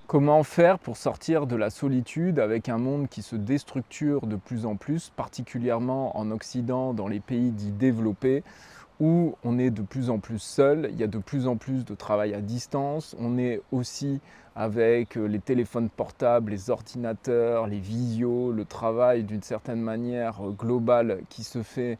Comment faire pour sortir de la solitude avec un monde qui se déstructure de plus en plus, particulièrement en Occident, dans les pays dits développés, où on est de plus en plus seul, il y a de plus en plus de travail à distance, on est aussi avec les téléphones portables, les ordinateurs, les visios, le travail d'une certaine manière globale qui se fait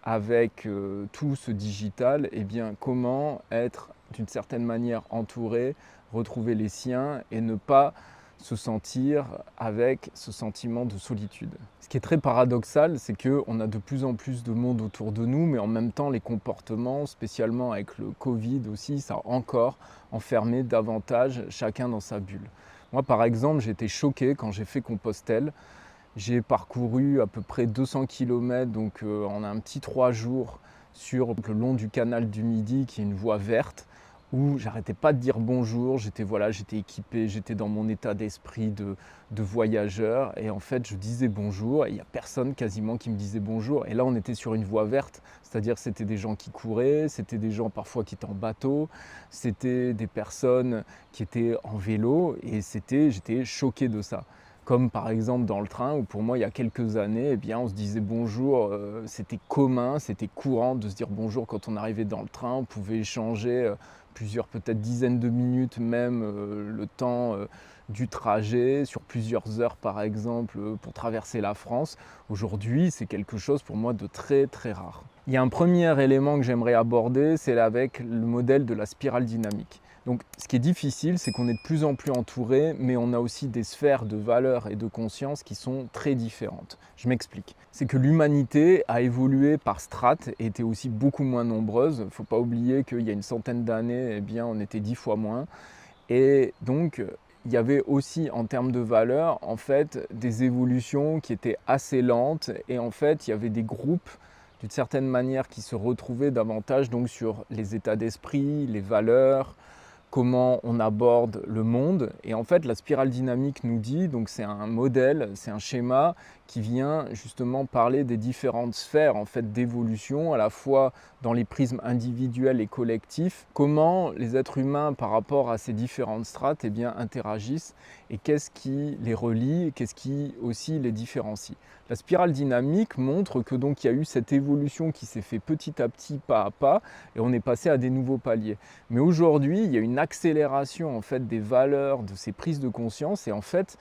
avec tout ce digital, eh bien comment être d'une certaine manière entouré, retrouver les siens et ne pas se sentir avec ce sentiment de solitude. Ce qui est très paradoxal, c'est qu'on a de plus en plus de monde autour de nous, mais en même temps les comportements, spécialement avec le Covid aussi, ça a encore enfermé davantage chacun dans sa bulle. Moi par exemple, j'ai été choqué quand j'ai fait Compostelle. J'ai parcouru à peu près 200 kilomètres, donc en un petit 3 jours, sur le long du canal du Midi, qui est une voie verte, où j'arrêtais pas de dire bonjour. J'étais équipé, j'étais dans mon état d'esprit de voyageur. Et en fait, je disais bonjour et il n'y a personne quasiment qui me disait bonjour. Et là, on était sur une voie verte, c'est-à-dire c'était des gens qui couraient, c'était des gens parfois qui étaient en bateau, c'était des personnes qui étaient en vélo et j'étais choqué de ça. Comme par exemple dans le train où pour moi il y a quelques années, eh bien, on se disait bonjour, c'était commun, c'était courant de se dire bonjour quand on arrivait dans le train, on pouvait échanger plusieurs peut-être dizaines de minutes même le temps du trajet, sur plusieurs heures par exemple pour traverser la France. Aujourd'hui c'est quelque chose pour moi de très très rare. Il y a un premier élément que j'aimerais aborder, c'est avec le modèle de la spirale dynamique. Donc ce qui est difficile, c'est qu'on est de plus en plus entouré, mais on a aussi des sphères de valeur et de conscience qui sont très différentes. Je m'explique. C'est que l'humanité a évolué par strates et était aussi beaucoup moins nombreuse. Il ne faut pas oublier qu'il y a une centaine d'années, eh bien, on était 10 fois moins. Et donc, il y avait aussi en termes de valeur, en fait, des évolutions qui étaient assez lentes. Et en fait, il y avait des groupes d'une certaine manière qui se retrouvaient davantage donc sur les états d'esprit, les valeurs, comment on aborde le monde. Et en fait, la spirale dynamique nous dit, donc c'est un modèle, c'est un schéma qui vient justement parler des différentes sphères en fait d'évolution, à la fois dans les prismes individuels et collectifs, comment les êtres humains par rapport à ces différentes strates eh bien, interagissent et qu'est-ce qui les relie, qu'est-ce qui aussi les différencie. La spirale dynamique montre que donc il y a eu cette évolution qui s'est fait petit à petit, pas à pas, et on est passé à des nouveaux paliers. Mais aujourd'hui, il y a une accélération en fait des valeurs, de ces prises de conscience et en fait,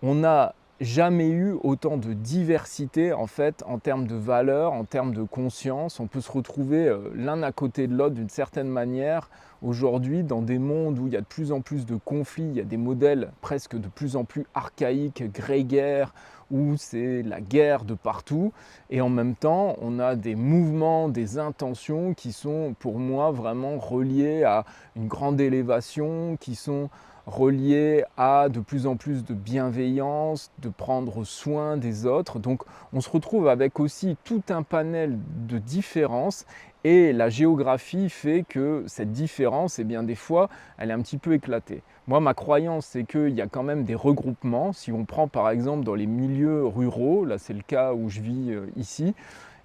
on n'a jamais eu autant de diversité en fait en termes de valeurs, en termes de conscience. On peut se retrouver l'un à côté de l'autre d'une certaine manière aujourd'hui dans des mondes où il y a de plus en plus de conflits, il y a des modèles presque de plus en plus archaïques, grégaires, où c'est la guerre de partout. Et en même temps, on a des mouvements, des intentions qui sont pour moi vraiment reliés à une grande élévation, qui sont relié à de plus en plus de bienveillance, de prendre soin des autres. Donc on se retrouve avec aussi tout un panel de différences et la géographie fait que cette différence, eh bien, des fois, elle est un petit peu éclatée. Moi, ma croyance, c'est qu'il y a quand même des regroupements. Si on prend par exemple dans les milieux ruraux, là c'est le cas où je vis ici,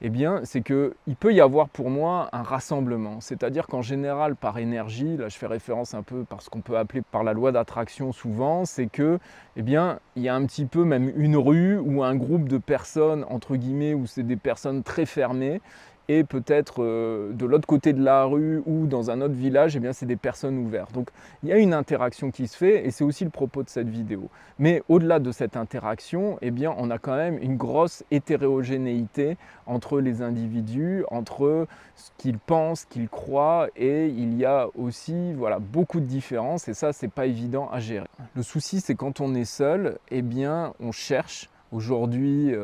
eh bien, c'est qu'il peut y avoir pour moi un rassemblement. C'est-à-dire qu'en général, par énergie, là je fais référence un peu par ce qu'on peut appeler par la loi d'attraction souvent, c'est que, eh bien, il y a un petit peu même une rue ou un groupe de personnes, entre guillemets, où c'est des personnes très fermées, et peut-être de l'autre côté de la rue ou dans un autre village, eh bien, c'est des personnes ouvertes. Donc il y a une interaction qui se fait et c'est aussi le propos de cette vidéo. Mais au-delà de cette interaction, eh bien, on a quand même une grosse hétérogénéité entre les individus, entre ce qu'ils pensent, ce qu'ils croient, et il y a aussi voilà, beaucoup de différences et ça, c'est pas évident à gérer. Le souci, c'est quand on est seul, eh bien, on cherche aujourd'hui.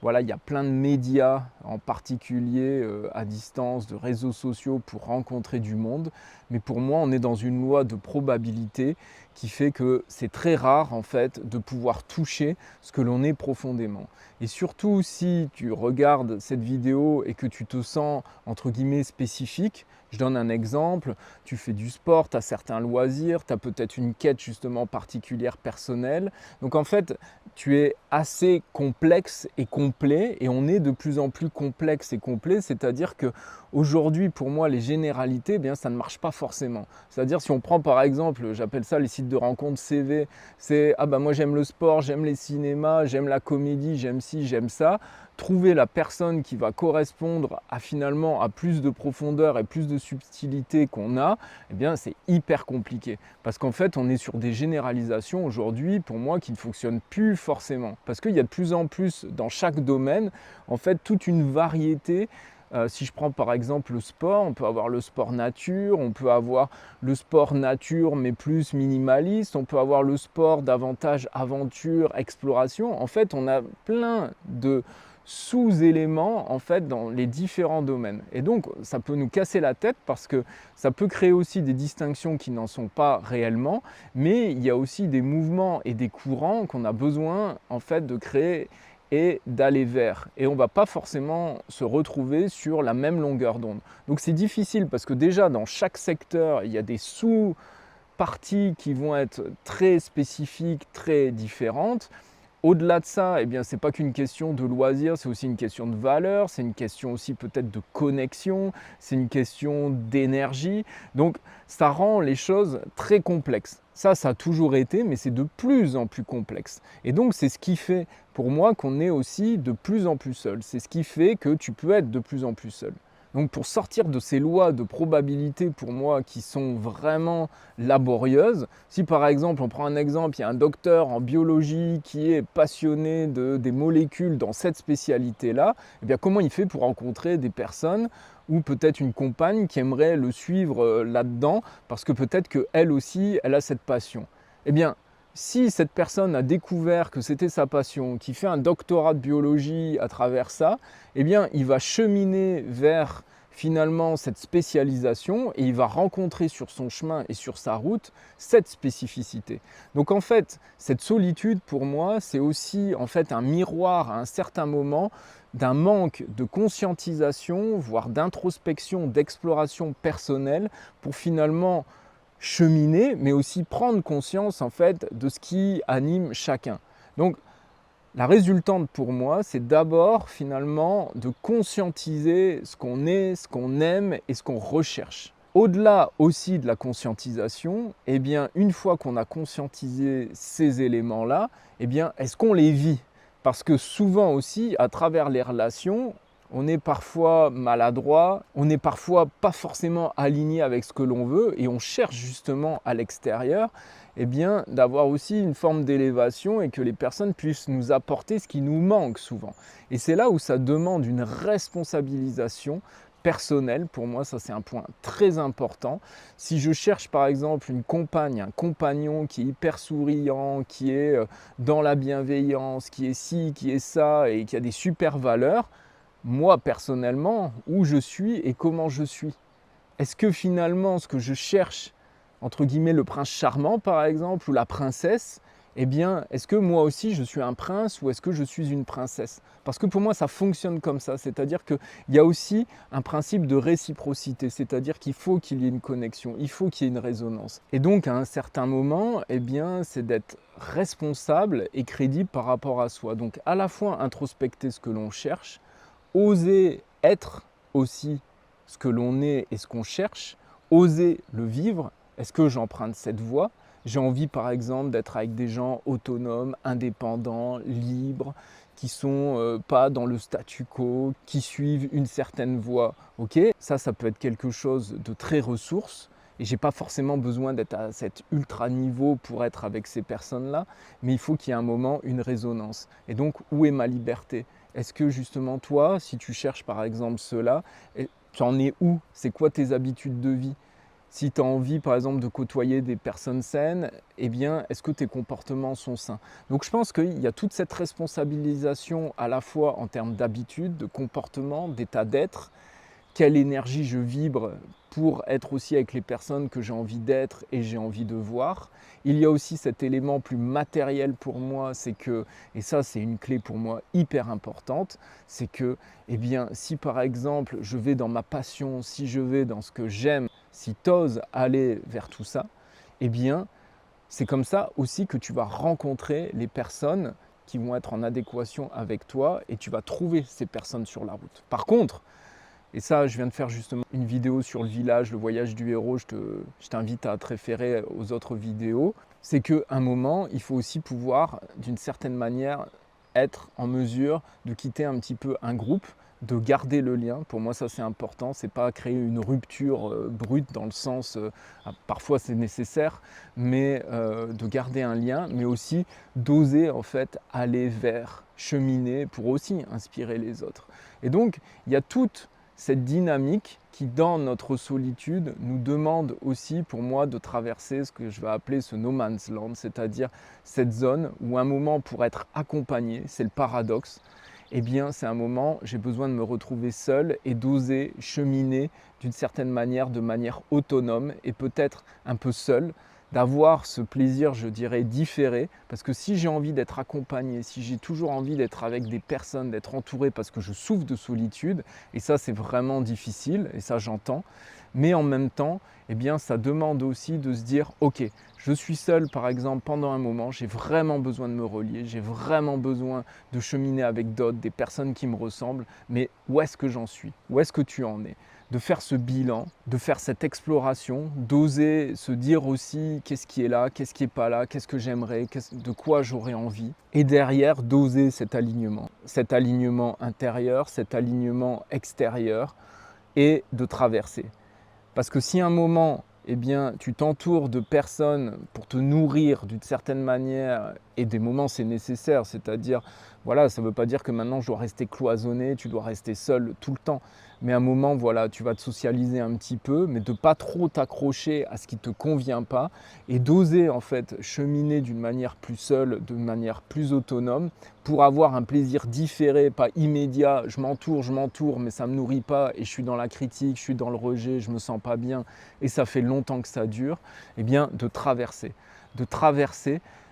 Voilà, il y a plein de médias, en particulier à distance, de réseaux sociaux pour rencontrer du monde. Mais pour moi, on est dans une loi de probabilité qui fait que c'est très rare en fait de pouvoir toucher ce que l'on est profondément. Et surtout si tu regardes cette vidéo et que tu te sens entre guillemets spécifique, je donne un exemple, tu fais du sport, tu as certains loisirs, tu as peut-être une quête justement particulière personnelle. Donc en fait, tu es assez complexe et complet, et on est de plus en plus complexe et complet, c'est-à-dire que aujourd'hui, pour moi, les généralités, eh bien, ça ne marche pas forcément. C'est-à-dire, si on prend par exemple, j'appelle ça les sites de rencontres CV, c'est ah ben moi j'aime le sport, j'aime les cinémas, j'aime la comédie, j'aime ci, j'aime ça. Trouver la personne qui va correspondre à finalement à plus de profondeur et plus de subtilité qu'on a, eh bien c'est hyper compliqué. Parce qu'en fait, on est sur des généralisations aujourd'hui, pour moi, qui ne fonctionnent plus forcément. Parce qu'il y a de plus en plus dans chaque domaine, en fait, toute une variété. Si je prends par exemple le sport, on peut avoir le sport nature, on peut avoir le sport nature mais plus minimaliste, on peut avoir le sport davantage aventure, exploration. En fait, on a plein de sous-éléments en fait dans les différents domaines. Et donc ça peut nous casser la tête parce que ça peut créer aussi des distinctions qui n'en sont pas réellement, mais il y a aussi des mouvements et des courants qu'on a besoin en fait de créer et d'aller vers. Et on ne va pas forcément se retrouver sur la même longueur d'onde. Donc c'est difficile parce que déjà dans chaque secteur, il y a des sous-parties qui vont être très spécifiques, très différentes. Au-delà de ça, eh bien, ce n'est pas qu'une question de loisir, c'est aussi une question de valeur, c'est une question aussi peut-être de connexion, c'est une question d'énergie. Donc ça rend les choses très complexes. Ça a toujours été, mais c'est de plus en plus complexe. Et donc c'est ce qui fait pour moi qu'on est aussi de plus en plus seul. C'est ce qui fait que tu peux être de plus en plus seul. Donc pour sortir de ces lois de probabilité pour moi qui sont vraiment laborieuses, si par exemple on prend un exemple, il y a un docteur en biologie qui est passionné des molécules dans cette spécialité-là, eh bien comment il fait pour rencontrer des personnes ou peut-être une compagne qui aimerait le suivre là-dedans parce que peut-être qu'elle aussi elle a cette passion. Eh bien si cette personne a découvert que c'était sa passion, qui fait un doctorat de biologie à travers ça, eh bien, il va cheminer vers finalement cette spécialisation et il va rencontrer sur son chemin et sur sa route cette spécificité. Donc en fait, cette solitude pour moi, c'est aussi en fait un miroir à un certain moment d'un manque de conscientisation, voire d'introspection, d'exploration personnelle pour finalement cheminer, mais aussi prendre conscience en fait de ce qui anime chacun. Donc la résultante pour moi, c'est d'abord finalement de conscientiser ce qu'on est, ce qu'on aime et ce qu'on recherche. Au-delà aussi de la conscientisation, eh bien, une fois qu'on a conscientisé ces éléments-là, eh bien, est-ce qu'on les vit? Parce que souvent aussi, à travers les relations, on est parfois maladroit, on n'est parfois pas forcément aligné avec ce que l'on veut et on cherche justement à l'extérieur eh bien, d'avoir aussi une forme d'élévation et que les personnes puissent nous apporter ce qui nous manque souvent. Et c'est là où ça demande une responsabilisation personnelle. Pour moi, ça c'est un point très important. Si je cherche par exemple une compagne, un compagnon qui est hyper souriant, qui est dans la bienveillance, qui est ci, qui est ça et qui a des super valeurs, moi personnellement, où je suis et comment je suis. Est-ce que finalement ce que je cherche, entre guillemets le prince charmant par exemple, ou la princesse, eh bien est-ce que moi aussi je suis un prince ou est-ce que je suis une princesse? Parce que pour moi ça fonctionne comme ça, c'est-à-dire qu'il y a aussi un principe de réciprocité, c'est-à-dire qu'il faut qu'il y ait une connexion, il faut qu'il y ait une résonance. Et donc à un certain moment, eh bien c'est d'être responsable et crédible par rapport à soi. Donc à la fois introspecter ce que l'on cherche, oser être aussi ce que l'on est et ce qu'on cherche, oser le vivre. Est-ce que j'emprunte cette voie? J'ai envie par exemple d'être avec des gens autonomes, indépendants, libres, qui ne sont pas dans le statu quo, qui suivent une certaine voie. Ok, ça peut être quelque chose de très ressource. Et je n'ai pas forcément besoin d'être à cet ultra niveau pour être avec ces personnes-là, mais il faut qu'il y ait un moment, une résonance. Et donc, où est ma liberté? Est-ce que justement toi, si tu cherches par exemple cela, tu en es où? C'est quoi tes habitudes de vie? Si tu as envie par exemple de côtoyer des personnes saines, eh bien est-ce que tes comportements sont sains? Donc je pense qu'il y a toute cette responsabilisation à la fois en termes d'habitude, de comportement, d'état d'être, quelle énergie je vibre pour être aussi avec les personnes que j'ai envie d'être et j'ai envie de voir. Il y a aussi cet élément plus matériel pour moi, c'est que, et ça c'est une clé pour moi hyper importante, c'est que, eh bien, si par exemple je vais dans ma passion, si je vais dans ce que j'aime, si tu oses aller vers tout ça, eh bien, c'est comme ça aussi que tu vas rencontrer les personnes qui vont être en adéquation avec toi et tu vas trouver ces personnes sur la route. Par contre, et ça, je viens de faire justement une vidéo sur le village, le voyage du héros, je t'invite à te référer aux autres vidéos, c'est qu'à un moment, il faut aussi pouvoir, d'une certaine manière, être en mesure de quitter un petit peu un groupe, de garder le lien. Pour moi, ça c'est important. C'est pas créer une rupture brute dans le sens, parfois c'est nécessaire, mais de garder un lien, mais aussi d'oser en fait aller vers, cheminer pour aussi inspirer les autres. Et donc, il y a toute cette dynamique qui, dans notre solitude, nous demande aussi, pour moi, de traverser ce que je vais appeler ce no man's land, c'est-à-dire cette zone où un moment pour être accompagné, c'est le paradoxe, eh bien c'est un moment, j'ai besoin de me retrouver seul et d'oser cheminer d'une certaine manière, de manière autonome et peut-être un peu seul, d'avoir ce plaisir, je dirais, différé, parce que si j'ai envie d'être accompagné, si j'ai toujours envie d'être avec des personnes, d'être entouré parce que je souffre de solitude, et ça c'est vraiment difficile, et ça j'entends, mais en même temps, eh bien, ça demande aussi de se dire, ok, je suis seul par exemple pendant un moment, j'ai vraiment besoin de me relier, j'ai vraiment besoin de cheminer avec d'autres, des personnes qui me ressemblent, mais où est-ce que j'en suis? Où est-ce que tu en es? De faire ce bilan, de faire cette exploration, d'oser se dire aussi qu'est-ce qui est là, qu'est-ce qui n'est pas là, qu'est-ce que j'aimerais, de quoi j'aurais envie. Et derrière, d'oser cet alignement intérieur, cet alignement extérieur et de traverser. Parce que si à un moment, eh bien, tu t'entoures de personnes pour te nourrir d'une certaine manière, et des moments c'est nécessaire, c'est-à-dire, voilà, ça ne veut pas dire que maintenant je dois rester cloisonné, tu dois rester seul tout le temps. Mais à un moment, voilà, tu vas te socialiser un petit peu, mais de ne pas trop t'accrocher à ce qui ne te convient pas et d'oser en fait cheminer d'une manière plus seule, de manière plus autonome pour avoir un plaisir différé, pas immédiat. Je m'entoure, mais ça ne me nourrit pas et je suis dans la critique, je suis dans le rejet, je ne me sens pas bien et ça fait longtemps que ça dure. Eh bien, de traverser,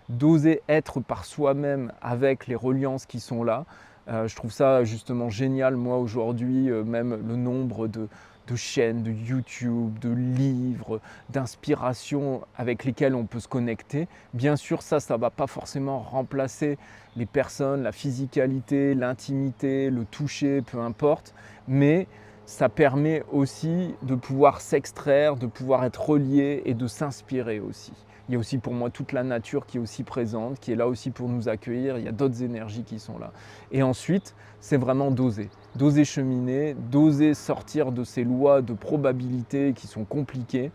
d'oser être par soi-même avec les reliances qui sont là. Je trouve ça justement génial, moi aujourd'hui, même le nombre de chaînes, de YouTube, de livres, d'inspiration avec lesquels on peut se connecter. Bien sûr, ça ne va pas forcément remplacer les personnes, la physicalité, l'intimité, le toucher, peu importe, mais ça permet aussi de pouvoir s'extraire, de pouvoir être relié et de s'inspirer aussi. Il y a aussi pour moi toute la nature qui est aussi présente, qui est là aussi pour nous accueillir. Il y a d'autres énergies qui sont là. Et ensuite, c'est vraiment d'oser cheminer, d'oser sortir de ces lois de probabilité qui sont compliquées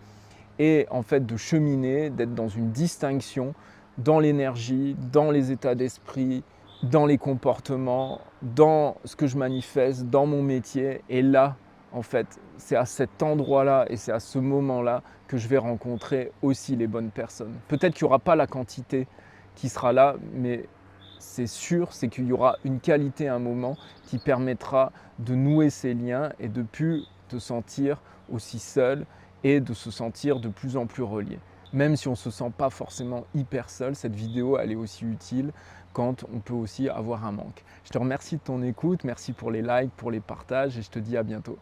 et en fait de cheminer, d'être dans une distinction dans l'énergie, dans les états d'esprit, dans les comportements, dans ce que je manifeste, dans mon métier. Et là, en fait, c'est à cet endroit-là et c'est à ce moment-là que je vais rencontrer aussi les bonnes personnes. Peut-être qu'il n'y aura pas la quantité qui sera là, mais c'est sûr, c'est qu'il y aura une qualité à un moment qui permettra de nouer ces liens et de plus te sentir aussi seul et de se sentir de plus en plus relié. Même si on ne se sent pas forcément hyper seul, cette vidéo elle est aussi utile quand on peut aussi avoir un manque. Je te remercie de ton écoute, merci pour les likes, pour les partages et je te dis à bientôt.